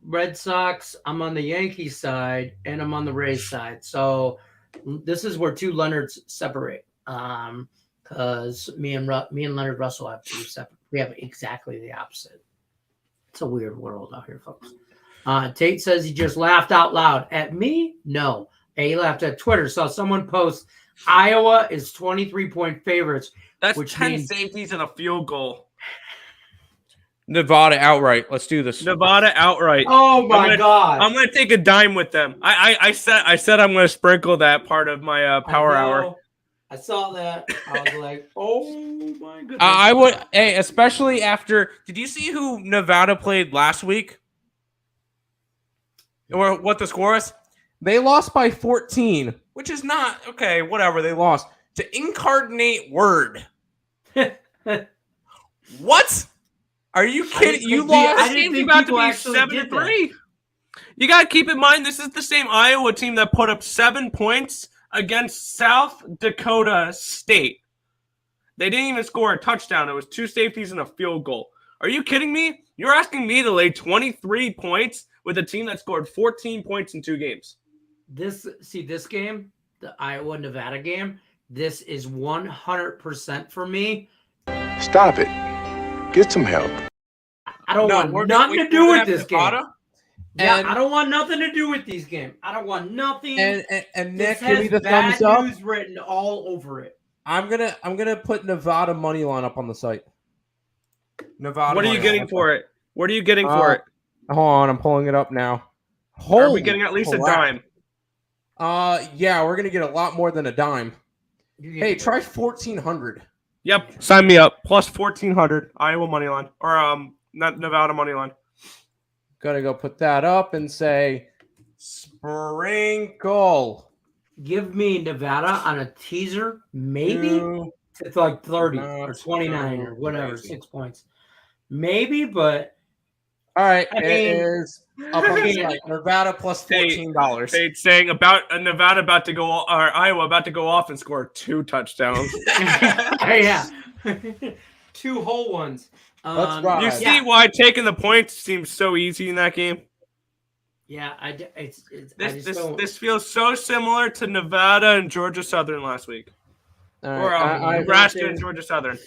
Red Sox, I'm on the Yankees side, and I'm on the Rays side. So this is where 2 Leonards separate. Because me and Leonard Russell have 2 separate. We have exactly the opposite. It's a weird world out here, folks. Tate says he just laughed out loud at me. No, he laughed at Twitter. Saw someone post Iowa is 23-point favorites. That's which 10 means safeties and a field goal. Nevada outright. Let's do this. Nevada outright. Oh my God! I'm gonna take a dime with them. I said I'm gonna sprinkle that part of my power hour. I saw that. I was like, oh my goodness. I would, especially after. Did you see who Nevada played last week? Or what the score is? They lost by 14, which is not okay. Whatever, they lost to Incarnate Word. What? Are you kidding? You lost. I didn't think about to people be actually did 7-3. You got to keep in mind this is the same Iowa team that put up 7 points against South Dakota State. They didn't even score a touchdown. It was 2 safeties and a field goal. Are you kidding me? You're asking me to lay 23 points with a team that scored 14 points in 2 games. This game, the Iowa-Nevada game, this is 100% for me. Stop it. Get some help. I don't want nothing to do with this game. Yeah, And- I don't want nothing to do with these games. I don't want nothing. And This Nick, give me has the bad thumbs up. news written all over it. I'm gonna put Nevada money line up on the site. Nevada. What are you money getting line. for it? What are you getting for it? Hold on, I'm pulling it up now. Are we getting at least a dime? Yeah, we're gonna get a lot more than a dime. Hey, try 1,400. Yep, sign me up. Plus 1,400 Iowa money line or not Nevada money line. Gotta go put that up and say sprinkle. Give me Nevada on a teaser, maybe it's like 30 or 29 or whatever, 6 points, maybe. But All right, I it mean- is up on the site. Nevada plus $14. They're saying about Nevada about to go or Iowa about to go off and score 2 touchdowns. yeah, 2 whole ones. Let's ride. You see why taking the points seems so easy in that game? Yeah, This feels so similar to Nevada and Georgia Southern last week, All or right, Nebraska and Georgia Southern.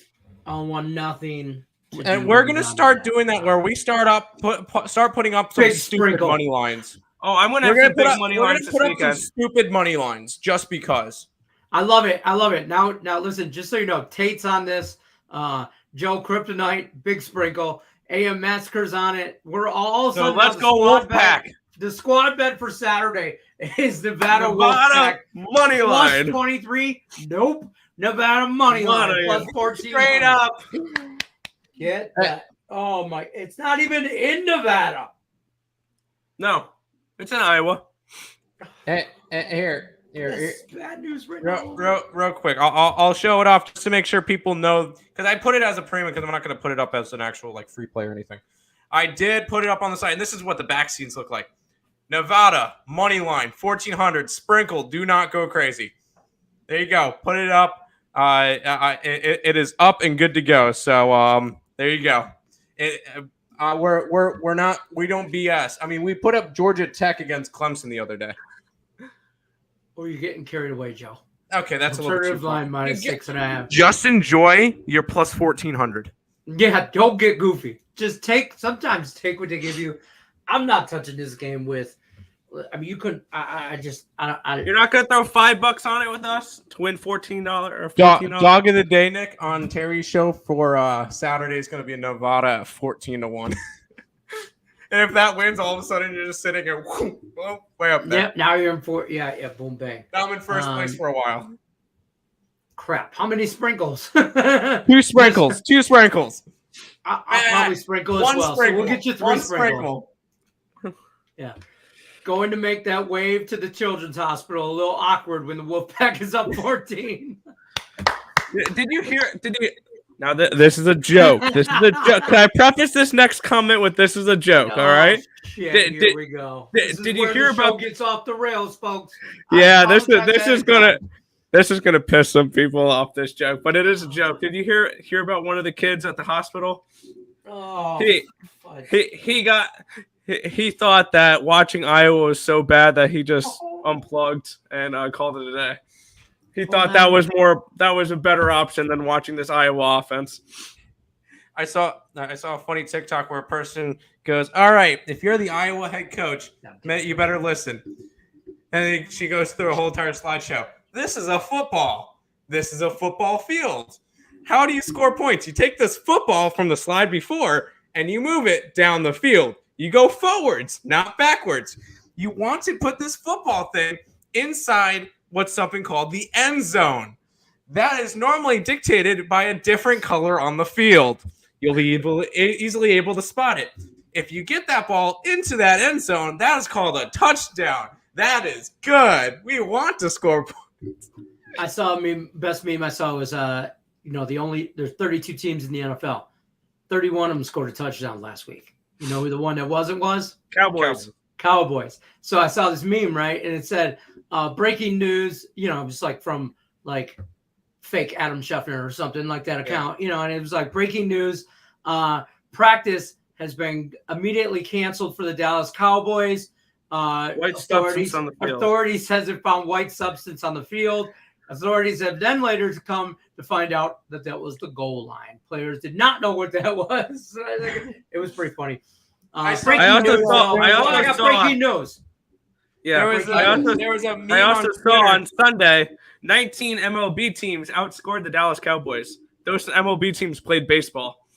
I want nothing. and we're gonna start doing that where we start putting up some Big stupid sprinkle. money lines. Oh, I'm gonna We're have gonna some big money lines this put up some weekend. stupid money lines just because. I love it. I love it. Now listen, just so you know, Tate's on this. Joe Kryptonite, big sprinkle. AM Massacre's on it. We're all So let's go Wolfpack. The squad bet for Saturday is Nevada Nevada Wolfpack money plus line. 23. Nope. Nevada money line plus 14. Straight up. Get that. Oh my! It's not even in Nevada. No, it's in Iowa. Here. That's bad news right now. Real quick, I'll show it off just to make sure people know, because I put it as a premium because I'm not going to put it up as an actual like free play or anything. I did put it up on the site, and this is what the back scenes look like. Nevada money line 1,400 sprinkle. Do not go crazy. There you go. Put it up. It is up and good to go. So there you go. We don't BS. I mean, we put up Georgia Tech against Clemson the other day. Or you're getting carried away, Joe. Okay, that's a little too Alternative far. line minus 6.5. Just enjoy your plus 1,400. Yeah, don't get goofy. Just sometimes take what they give you. I'm not touching this game with. I mean, you couldn't. You're not gonna throw $5 on it with us to win $14 or $14. Dog of the day, Nick, on Terry's show for Saturday is going to be in Nevada at 14-1. And if that wins, all of a sudden you're just sitting here way up there. Yep, now you're in fourth. Yeah, boom, bang. Now I'm in first place for a while. Crap. How many sprinkles? 2 sprinkles. 2 sprinkles. I'll probably sprinkle as 1 well. sprinkle. So we'll get you 3 1 sprinkles. Yeah. Going to make that wave to the children's hospital a little awkward when the Wolfpack is up 14. Did you hear? Now this is a joke. This is a joke. Can I preface this next comment with "This is a joke"? Oh, all right. Shit, here we go. Did you hear about? Gets off the rails, folks. Yeah, this is gonna piss some people off. This joke, but it is a joke. Did you hear about one of the kids at the hospital? Oh, he thought that watching Iowa was so bad that he just unplugged and called it a day. He thought that was a better option than watching this Iowa offense. I saw a funny TikTok where a person goes, "All right, if you're the Iowa head coach, you better listen." And then she goes through a whole entire slideshow. This is a football. This is a football field. How do you score points? You take this football from the slide before and you move it down the field. You go forwards, not backwards. You want to put this football thing inside what's something called the end zone. That is normally dictated by a different color on the field. You'll be easily able to spot it. If you get that ball into that end zone, that is called a touchdown. That is good. We want to score points. I saw best meme I saw was there's 32 teams in the NFL. 31 of them scored a touchdown last week. You know who the one that wasn't was? Cowboys. So I saw this meme, right? And it said, breaking news, just like from like fake Adam Scheffner or something like that account, and it was like breaking news. Practice has been immediately canceled for the Dallas Cowboys. Authorities hasn't found white substance on the field. Authorities have then later come to find out that was the goal line. Players did not know what that was. It was pretty funny. I got breaking news. Yeah, there was a meme I also on saw Twitter. on Sunday 19 MLB teams outscored the Dallas Cowboys. Those MLB teams played baseball.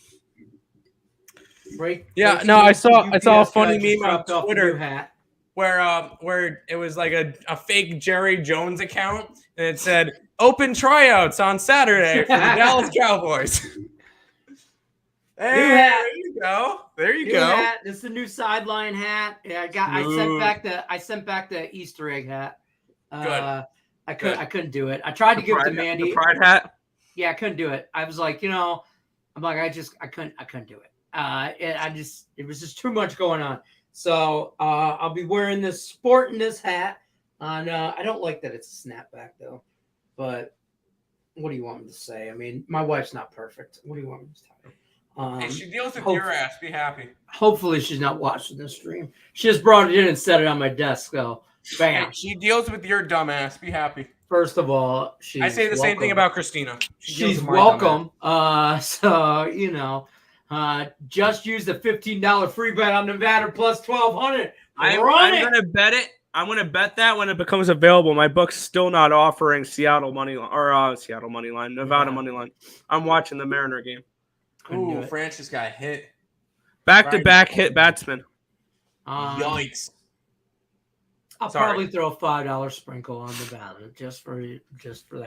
I saw a funny meme on Twitter hat. where it was like a fake Jerry Jones account, and it said open tryouts on Saturday for the Dallas Cowboys. There you go. There you go. Hat. This is the new sideline hat. Yeah, I sent back the Easter egg hat. Good. I couldn't do it. I tried to give it to Mandy. The pride hat. Yeah, I couldn't do it. I was like, I couldn't do it. It was just too much going on. So I'll be sporting this hat. I don't like that it's a snapback though. But what do you want me to say? I mean, my wife's not perfect. What do you want me to tell you? If she deals with your ass, be happy. Hopefully she's not watching this stream. She just brought it in and set it on my desk. So, bam. If she deals with your dumb ass, be happy. First of all, I say the same thing about Christina. She's welcome. Just use the $15 free bet on Nevada plus 1,200. I'm going to bet it. I'm going to bet that when it becomes available. My book's still not offering Seattle money line Nevada money line. I'm watching the Mariner game. Ooh, Francis got hit. Back-to-back hit batsman. Yikes. I'll probably throw a $5 sprinkle on Nevada just for the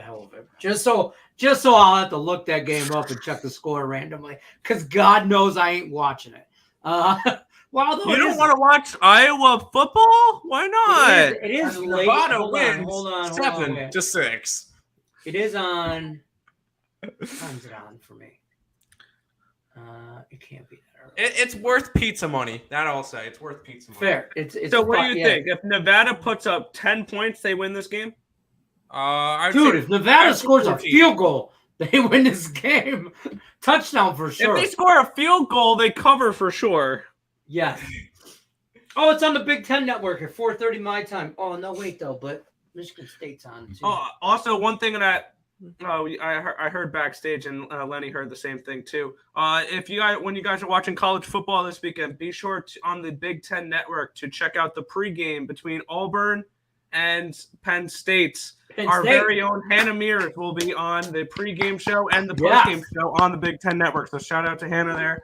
hell of it. Just so I'll have to look that game up and check the score randomly, because God knows I ain't watching it. You don't want to watch Iowa football? Why not? It is late. Nevada wins hold on, 7-6. It is on. What time's it on for me? It can't be that early. It's worth pizza money. That I'll say. It's worth pizza money. Fair. It's so what do you think? If Nevada puts up 10 points, they win this game? If Nevada scores a field goal, they win this game. Touchdown for sure. If they score a field goal, they cover for sure. Yes. Oh, it's on the Big Ten Network at 4:30 my time. Oh, no, wait, though. But Michigan State's on, too. Oh, also, one thing that I heard backstage, and Lenny heard the same thing too. When you guys are watching college football this weekend, be sure on the Big Ten Network to check out the pregame between Auburn and Penn State. Very own Hannah Mears will be on the pregame show and the postgame show on the Big Ten Network. So shout out to Hannah there.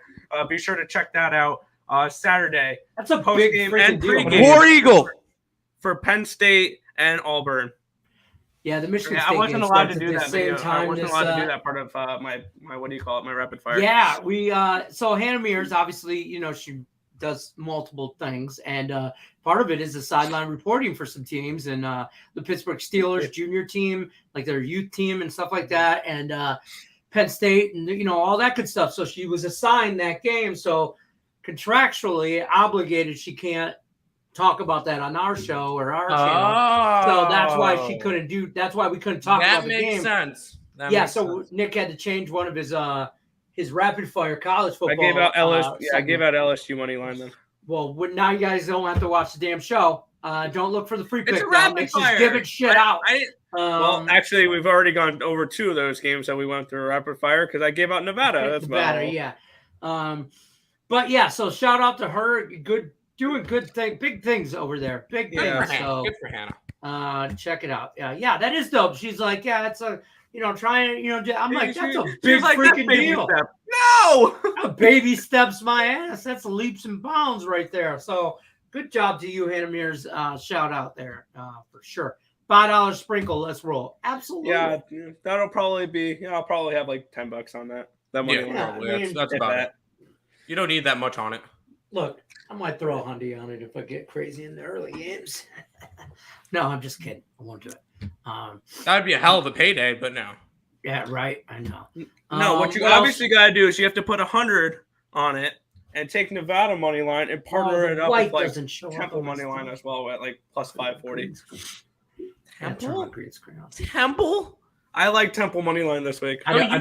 Be sure to check that out Saturday. That's a postgame and pregame. War Eagle for Penn State and Auburn. Yeah, the Michigan State I wasn't allowed to do that. I wasn't allowed to do that part of my what do you call it? My rapid fire. Yeah, we so Hannah Mears, obviously, she does multiple things, and part of it is the sideline reporting for some teams, and the Pittsburgh Steelers junior team, like their youth team and stuff like that, and Penn State, and all that good stuff. So she was assigned that game, so contractually obligated, she can't talk about that on our show or our channel. So that's why she couldn't do. That's why we couldn't talk about the game. That makes sense. So Nick had to change one of his rapid fire college football. I gave out LSU. I gave out LSU money line then. Well, now you guys don't have to watch the damn show. Don't look for the free pick. It's a rapid fire. Just give it shit out. Well, actually, we've already gone over 2 of those games that we went through rapid fire because I gave out Nevada. That's Nevada, yeah. But yeah, so shout out to her. Doing big things over there. Big things. So, good for Hannah. Check it out. Yeah, that is dope. She's like, yeah, it's a, trying, I'm like, that's a big like, freaking deal. Step. No! Baby steps my ass. That's leaps and bounds right there. So good job to you, Hannah Mears. Shout out there for sure. $5 sprinkle. Let's roll. Absolutely. Yeah, that'll probably be, I'll probably have like $10 on that. That money. That's about it. You don't need that much on it. Look, I might throw a $100 on it if I get crazy in the early games. No, I'm just kidding. I won't do it. That'd be a hell of a payday, but no. Yeah, right. I know. No, what you obviously got to do is you have to put 100 on it and take Nevada money line and partner it up with like Temple money line as well at like plus 540. Temple? I like Temple money line this week. I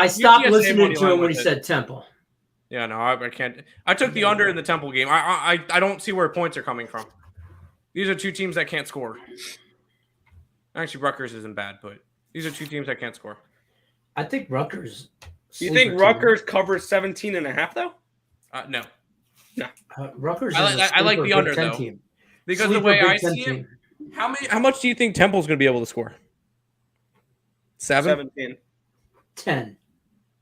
stopped listening to him when he said Temple. Yeah, no, I can't. I took the under in the Temple game. I don't see where points are coming from. These are 2 teams that can't score. Actually, Rutgers isn't bad, but these are 2 teams that can't score. I think Rutgers. You think Rutgers covers 17.5 though? No. Rutgers. I like the under though, team. because the way I see it, how much do you think Temple's going to be able to score? 7? 17. 10.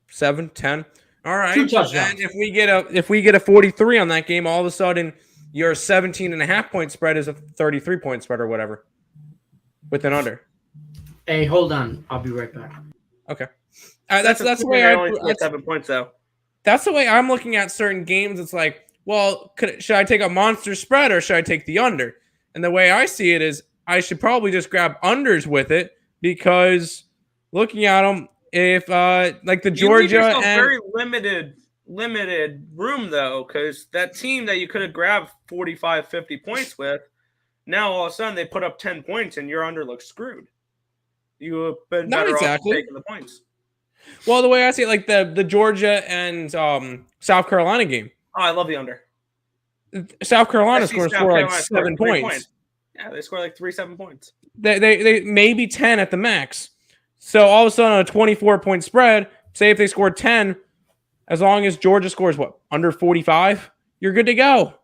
7, 10. All right. 2 touchdowns. And if we get a 43 on that game, all of a sudden your 17.5 point spread is a 33 point spread or whatever with an under. Hey, hold on. I'll be right back. Okay. That's the way I only scored 7 points though. That's the way I'm looking at certain games. It's like, well, should I take a monster spread or should I take the under? And the way I see it is I should probably just grab unders with it, because looking at them, if like the Georgia and very limited room though, because that team that you could have grabbed 45, 50 points with, now all of a sudden they put up 10 points and your under looks screwed. You have been Not better exactly. off taking the points. Well, the way I see it, like the Georgia and South Carolina game. Oh, I love the under. South Carolina's going to score like 7 points. Yeah, they score like 7 points. They maybe 10 at the max. So all of a sudden on a 24-point spread, say if they score 10, as long as Georgia scores what, under 45, you're good to go.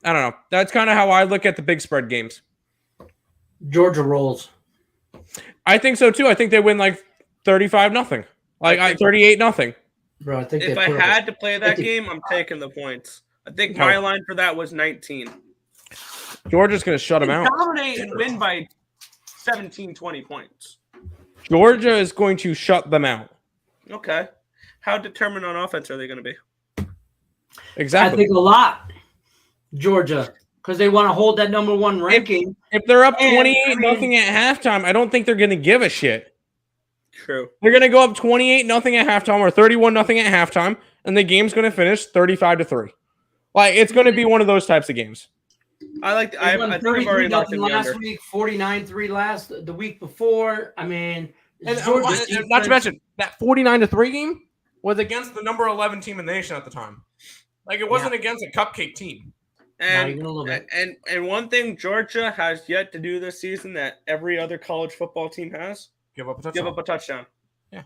I don't know. That's kind of how I look at the big spread games. Georgia rolls. I think so too. I think they win like 35-0. Like 38-0. Bro, I think if I had to play that game, I'm taking the points. I think my line for that was 19. Georgia's going to shut them out. Dominate and win by 17, 20 points. Georgia is going to shut them out. Okay. How determined on offense are they going to be? Exactly. I think a lot. Georgia, because they want to hold that number 1 ranking. If they're up 28-0 at halftime, I don't think they're going to give a shit. True. They're going to go up 28-0 at halftime or 31-0 at halftime, and the game's going to finish 35-3. Like, it's going to be one of those types of games. I think I've already locked in the last under. week, 49-3 the week before. I mean, And not to mention, that 49-3 game was against the number 11 team in the nation at the time. Like, it wasn't against a cupcake team. And one thing Georgia has yet to do this season that every other college football team has: give up a touchdown. Yeah.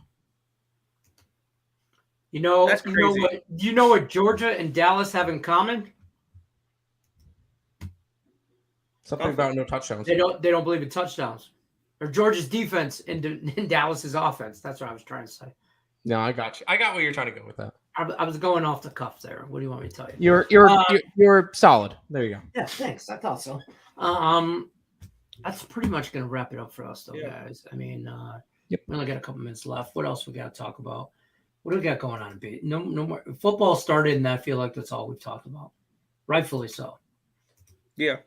That's crazy. Do you know what Georgia and Dallas have in common? Something about no touchdowns. They don't believe in touchdowns. Or Georgia's defense in Dallas's offense. That's what I was trying to say. No, I got you. I got where you're trying to go with that. I was going off the cuff there. What do you want me to tell you? You're solid. There you go. Yeah, thanks. I thought so. That's pretty much going to wrap it up for us, though, guys. I mean, we only got a couple minutes left. What else we got to talk about? What do we got going on? No more. Football started, and I feel like that's all we've talked about. Rightfully so. Yeah.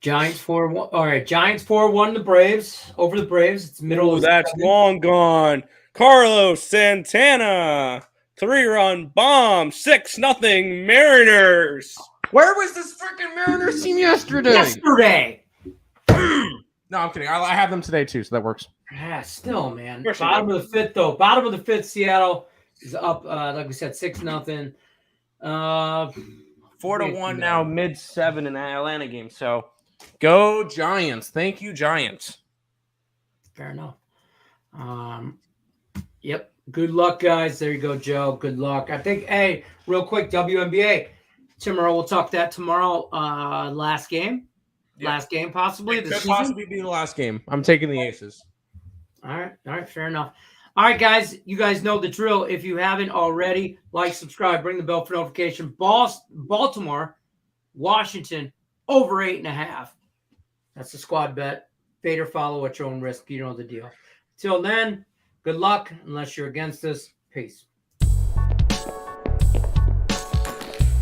Giants 4-1. All right, Giants 4-1 the Braves over the Braves. It's middle of that's seven. long gone. Carlos Santana 3-run bomb 6-0 Mariners. Where was this freaking Mariners team yesterday? No, I'm kidding. I have them today too, so that works. Yeah, still, man. Bottom of the fifth, though. Bottom of the fifth, Seattle is up. Like we said, 6-0. 4-1 now, mid-7 in the Atlanta game. So, go Giants! Thank you, Giants. Fair enough. Yep. Good luck, guys. There you go, Joe. Good luck. I think. Hey, real quick, WNBA. Tomorrow we'll talk that tomorrow. Last game. Yep. Last game, possibly. It could possibly be the last game. I'm taking the Aces. All right. Fair enough. All right, guys. You guys know the drill. If you haven't already, like, subscribe, ring the bell for notification. Baltimore, Washington, over 8.5. That's the squad bet. Fade or follow at your own risk. You know the deal. Till then, good luck. Unless you're against us. Peace.